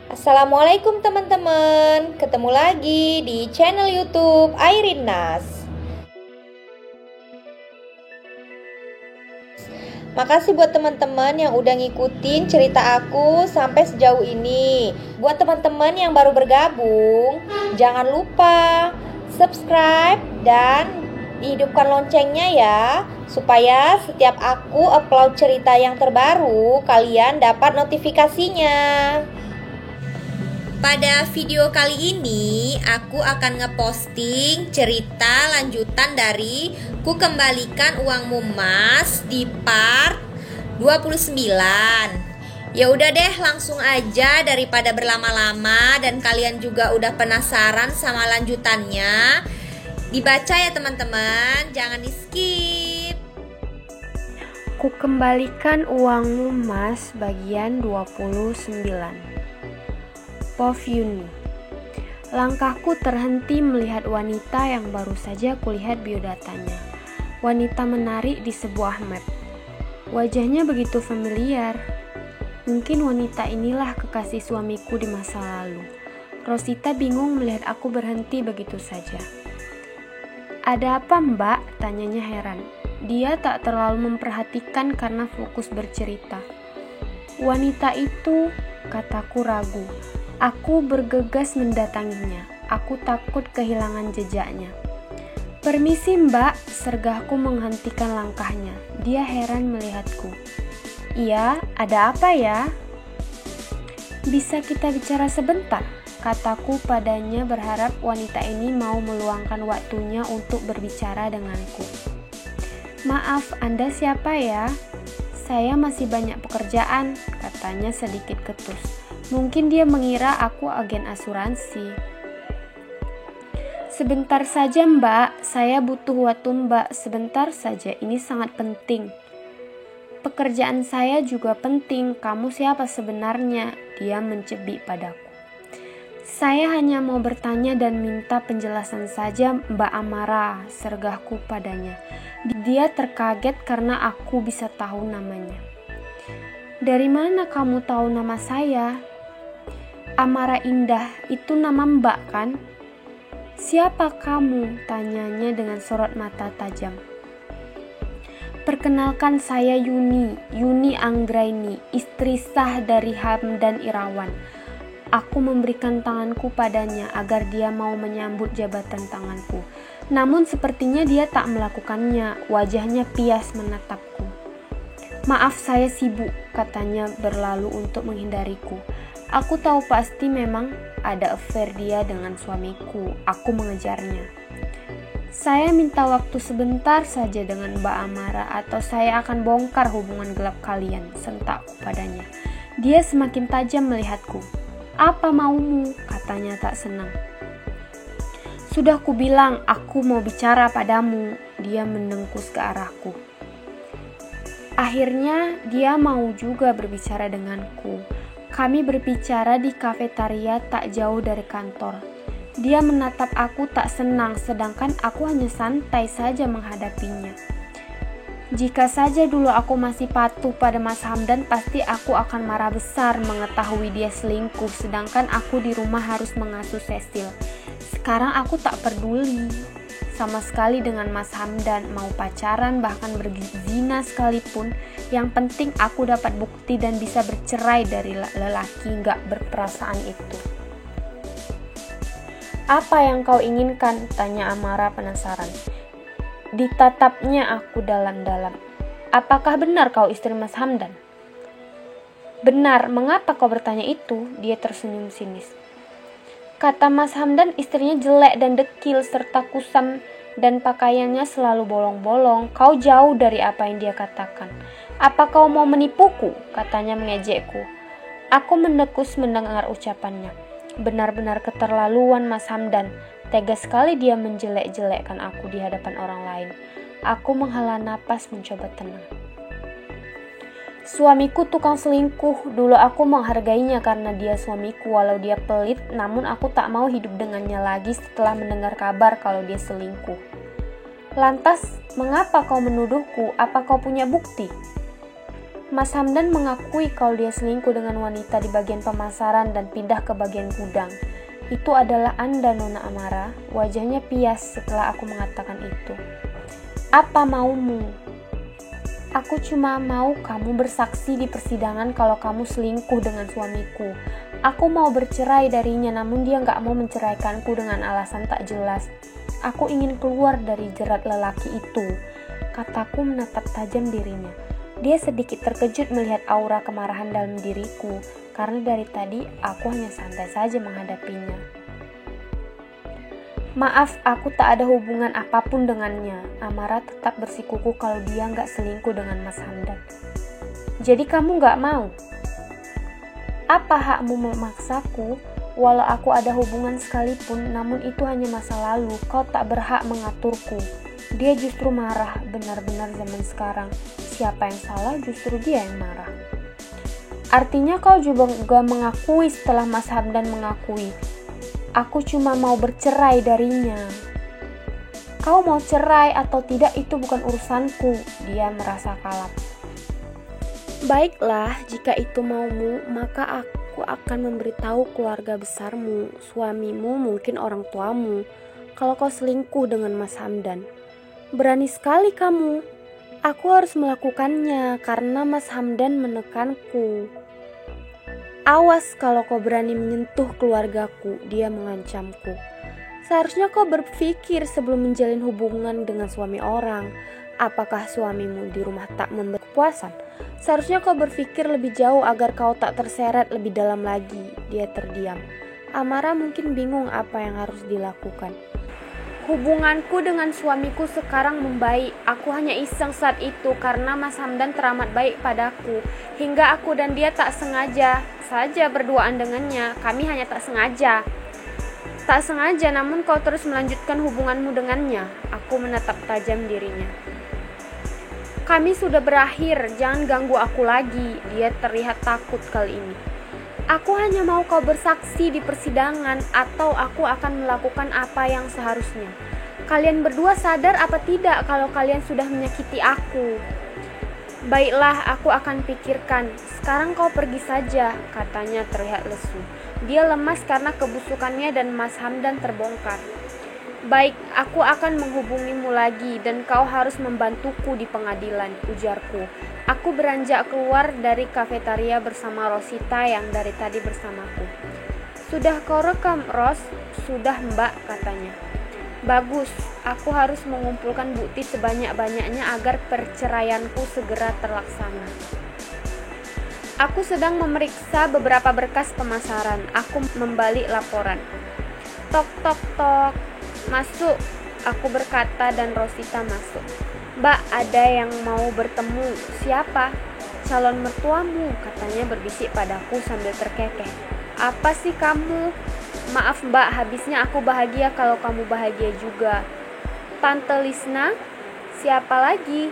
Assalamualaikum teman-teman, ketemu lagi di channel YouTube Airin Nas. Makasih buat teman-teman yang udah ngikutin cerita aku sampai sejauh ini. Buat teman-teman yang baru bergabung, jangan lupa subscribe dan dihidupkan loncengnya ya, supaya setiap aku upload cerita yang terbaru, kalian dapat notifikasinya. Pada video kali ini, aku akan ngeposting cerita lanjutan dari Ku Kembalikan Uangmu Mas di part 29. Ya udah deh, langsung aja daripada berlama-lama dan kalian juga udah penasaran sama lanjutannya. Dibaca ya teman-teman, jangan di-skip. Ku Kembalikan Uangmu Mas bagian 29. Pov Yuni. Langkahku terhenti melihat wanita yang baru saja kulihat biodatanya. Wanita menari di sebuah map. Wajahnya begitu familiar. Mungkin wanita inilah kekasih suamiku di masa lalu. Rosita bingung melihat aku berhenti begitu saja. Ada apa mbak? Tanyanya heran. Dia tak terlalu memperhatikan karena fokus bercerita. Wanita itu, kataku ragu. Aku bergegas mendatanginya. Aku takut kehilangan jejaknya. Permisi mbak, sergahku menghentikan langkahnya. Dia heran melihatku. Iya, ada apa ya? Bisa kita bicara sebentar? Kataku padanya berharap wanita ini mau meluangkan waktunya untuk berbicara denganku. Maaf, Anda siapa ya? Saya masih banyak pekerjaan, katanya sedikit ketus. Mungkin dia mengira aku agen asuransi. Sebentar saja mbak, saya butuh waktu mbak, sebentar saja, ini sangat penting. Pekerjaan saya juga penting, kamu siapa sebenarnya? Dia mencebik padaku. Saya hanya mau bertanya dan minta penjelasan saja Mbak Amara, sergahku padanya. Dia terkaget karena aku bisa tahu namanya. Dari mana kamu tahu nama saya? Amara Indah, itu nama mbak kan? Siapa kamu? Tanyanya dengan sorot mata tajam. Perkenalkan saya Yuni Anggraini, istri sah dari Hamdan Irawan. Aku memberikan tanganku padanya agar dia mau menyambut jabatan tanganku. Namun sepertinya dia tak melakukannya, wajahnya pias menatapku. Maaf saya sibuk, katanya berlalu untuk menghindariku. Aku tahu pasti memang ada affair dia dengan suamiku. Aku mengejarnya. Saya minta waktu sebentar saja dengan Mbak Amara atau saya akan bongkar hubungan gelap kalian, sentakku padanya. Dia semakin tajam melihatku. Apa maumu? Katanya tak senang. Sudah kubilang aku mau bicara padamu. Dia menengkus ke arahku. Akhirnya dia mau juga berbicara denganku. Kami berbicara di kafetaria tak jauh dari kantor. Dia menatap aku tak senang, sedangkan aku hanya santai saja menghadapinya. Jika saja dulu aku masih patuh pada Mas Hamdan, pasti aku akan marah besar mengetahui dia selingkuh, sedangkan aku di rumah harus mengasuh Cecil. Sekarang aku tak peduli sama sekali dengan Mas Hamdan, mau pacaran bahkan berzina sekalipun. Yang penting aku dapat bukti dan bisa bercerai dari lelaki gak berperasaan itu. Apa yang kau inginkan? Tanya Amara penasaran. Ditatapnya aku dalam-dalam. Apakah benar kau istri Mas Hamdan? Benar, mengapa kau bertanya itu? Dia tersenyum sinis. Kata Mas Hamdan istrinya jelek dan dekil serta kusam dan pakaiannya selalu bolong-bolong. Kau jauh dari apa yang dia katakan. Apa kau mau menipuku? Katanya mengejekku. Aku mendekus mendengar ucapannya. Benar-benar keterlaluan Mas Hamdan. Tega sekali dia menjelek-jelekkan aku di hadapan orang lain. Aku menghela napas mencoba tenang. Suamiku tukang selingkuh. Dulu aku menghargainya karena dia suamiku walau dia pelit, namun aku tak mau hidup dengannya lagi setelah mendengar kabar kalau dia selingkuh. Lantas, mengapa kau menuduhku? Apa kau punya bukti? Mas Hamdan mengakui kalau dia selingkuh dengan wanita di bagian pemasaran dan pindah ke bagian gudang. Itu adalah Anda, Nona Amara. Wajahnya pias setelah aku mengatakan itu. Apa maumu? Aku cuma mau kamu bersaksi di persidangan kalau kamu selingkuh dengan suamiku. Aku mau bercerai darinya, namun dia gak mau menceraikanku dengan alasan tak jelas. Aku ingin keluar dari jerat lelaki itu, kataku menatap tajam dirinya. Dia sedikit terkejut melihat aura kemarahan dalam diriku, karena dari tadi aku hanya santai saja menghadapinya. Maaf, aku tak ada hubungan apapun dengannya. Amara tetap bersikukuh kalau dia gak selingkuh dengan Mas Hamdan. Jadi kamu gak mau? Apa hakmu memaksaku? Walau aku ada hubungan sekalipun, namun itu hanya masa lalu. Kau tak berhak mengaturku. Dia justru marah, benar-benar zaman sekarang. Siapa yang salah, justru dia yang marah. Artinya kau juga mengakui setelah Mas Hamdan mengakui. Aku cuma mau bercerai darinya. Kau mau cerai atau tidak itu bukan urusanku, dia merasa kalap. Baiklah, jika itu maumu, maka aku akan memberitahu keluarga besarmu, suamimu, mungkin orang tuamu, kalau kau selingkuh dengan Mas Hamdan. Berani sekali kamu. Aku harus melakukannya karena Mas Hamdan menekanku. Awas kalau kau berani menyentuh keluargaku, dia mengancamku. Seharusnya kau berpikir sebelum menjalin hubungan dengan suami orang. Apakah suamimu di rumah tak memberi kepuasan? Seharusnya kau berpikir lebih jauh agar kau tak terseret lebih dalam lagi. Dia terdiam. Amara mungkin bingung apa yang harus dilakukan. Hubunganku dengan suamiku sekarang membaik. Aku hanya iseng saat itu karena Mas Hamdan teramat baik padaku. Hingga aku dan dia tak sengaja saja berduaan dengannya. Kami hanya tak sengaja. Tak sengaja, namun kau terus melanjutkan hubunganmu dengannya. Aku menatap tajam dirinya. Kami sudah berakhir, jangan ganggu aku lagi. Dia terlihat takut kali ini. Aku hanya mau kau bersaksi di persidangan atau aku akan melakukan apa yang seharusnya. Kalian berdua sadar apa tidak kalau kalian sudah menyakiti aku? Baiklah, aku akan pikirkan. Sekarang kau pergi saja, katanya terlihat lesu. Dia lemas karena kebusukannya dan Mas Hamdan terbongkar. Baik, aku akan menghubungimu lagi dan kau harus membantuku di pengadilan, ujarku. Aku beranjak keluar dari kafetaria bersama Rosita yang dari tadi bersamaku. Sudah kau rekam, Ros? Sudah, Mbak, katanya. Bagus, aku harus mengumpulkan bukti sebanyak-banyaknya agar perceraianku segera terlaksana. Aku sedang memeriksa beberapa berkas pemasaran. Aku membalik laporan. Tok, tok, tok. Masuk, aku berkata dan Rosita masuk. Mbak, ada yang mau bertemu. Siapa? Calon mertuamu, katanya berbisik padaku sambil terkekeh. Apa sih kamu? Maaf Mbak, habisnya aku bahagia kalau kamu bahagia juga. Tante Lisna? Siapa lagi?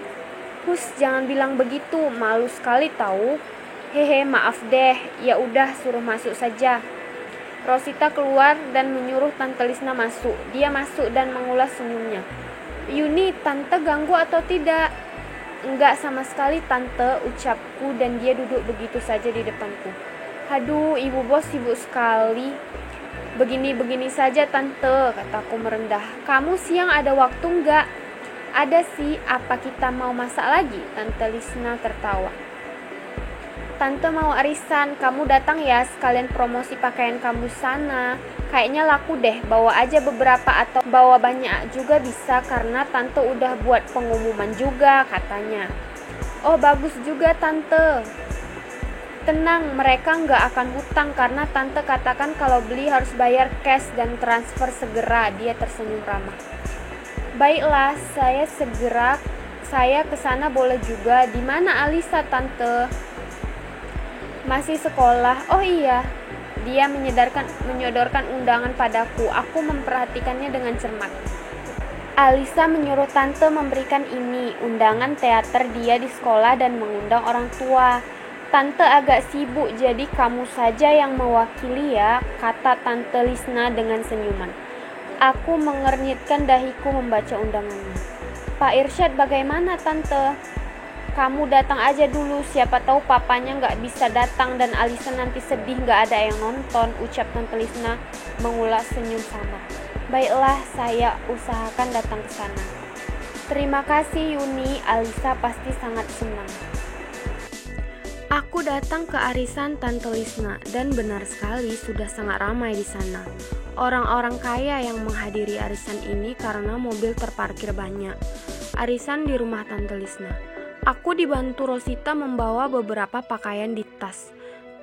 Hus, jangan bilang begitu, malu sekali tahu. Hehe, maaf deh. Ya udah, suruh masuk saja. Rosita keluar dan menyuruh Tante Lisna masuk. Dia masuk dan mengulas senyumnya. Yuni, Tante ganggu atau tidak? Enggak sama sekali Tante, ucapku dan dia duduk begitu saja di depanku. Aduh, Ibu Bos sibuk sekali. Begini-begini saja Tante, kataku merendah. Kamu siang ada waktu enggak? Ada sih, apa kita mau masak lagi? Tante Lisna tertawa. Tante mau arisan, kamu datang ya, sekalian promosi pakaian kamu sana. Kayaknya laku deh, bawa aja beberapa atau bawa banyak juga bisa karena Tante udah buat pengumuman juga, katanya. Oh bagus juga Tante. Tenang, mereka nggak akan hutang karena Tante katakan kalau beli harus bayar cash dan transfer segera. Dia tersenyum ramah. Baiklah, saya kesana boleh juga. Di mana Alisa Tante? Masih sekolah. Oh iya. Dia menyodorkan undangan padaku. Aku memperhatikannya dengan cermat. Alisa menyuruh Tante memberikan ini, undangan teater dia di sekolah dan mengundang orang tua. Tante agak sibuk, jadi kamu saja yang mewakili ya, kata Tante Lisna dengan senyuman. Aku mengernyitkan dahiku membaca undangannya. Pak Irsyad bagaimana Tante? Kamu datang aja dulu, siapa tahu papanya nggak bisa datang dan Alisa nanti sedih nggak ada yang nonton, ucap Tante Lisna mengulas senyum samar. Baiklah, saya usahakan datang ke sana. Terima kasih Yuni, Alisa pasti sangat senang. Aku datang ke arisan Tante Lisna dan benar sekali sudah sangat ramai di sana. Orang-orang kaya yang menghadiri arisan ini karena mobil terparkir banyak. Arisan di rumah Tante Lisna. Aku dibantu Rosita membawa beberapa pakaian di tas,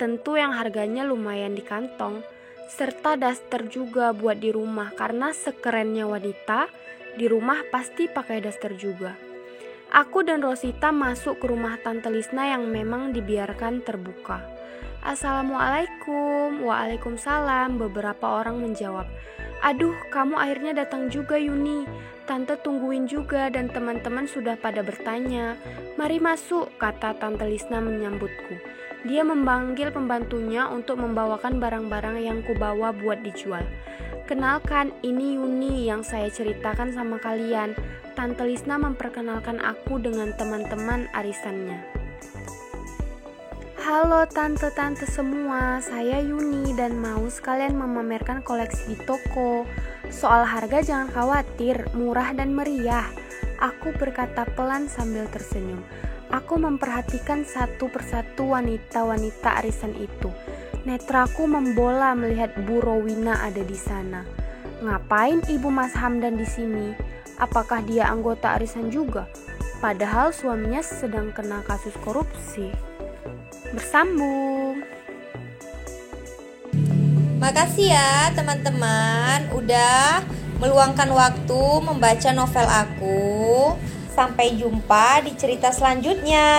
tentu yang harganya lumayan di kantong, serta daster juga buat di rumah karena sekerennya wanita, di rumah pasti pakai daster juga. Aku dan Rosita masuk ke rumah Tante Lisna yang memang dibiarkan terbuka. Assalamualaikum, waalaikumsalam, beberapa orang menjawab. Aduh, kamu akhirnya datang juga Yuni. Tante tungguin juga dan teman-teman sudah pada bertanya. Mari masuk, kata Tante Lisna menyambutku. Dia memanggil pembantunya untuk membawakan barang-barang yang kubawa buat dijual. Kenalkan, ini Yuni yang saya ceritakan sama kalian. Tante Lisna memperkenalkan aku dengan teman-teman arisannya. Halo tante-tante semua, saya Yuni dan mau sekalian memamerkan koleksi di toko. Soal harga jangan khawatir, murah dan meriah. Aku berkata pelan sambil tersenyum. Aku memperhatikan satu persatu wanita-wanita arisan itu. Netraku membola melihat Bu Rowina ada di sana. Ngapain Ibu Mas Hamdan di sini? Apakah dia anggota arisan juga? Padahal suaminya sedang kena kasus korupsi. Bersambung. Makasih ya teman-teman udah meluangkan waktu membaca novel aku. Sampai jumpa di cerita selanjutnya.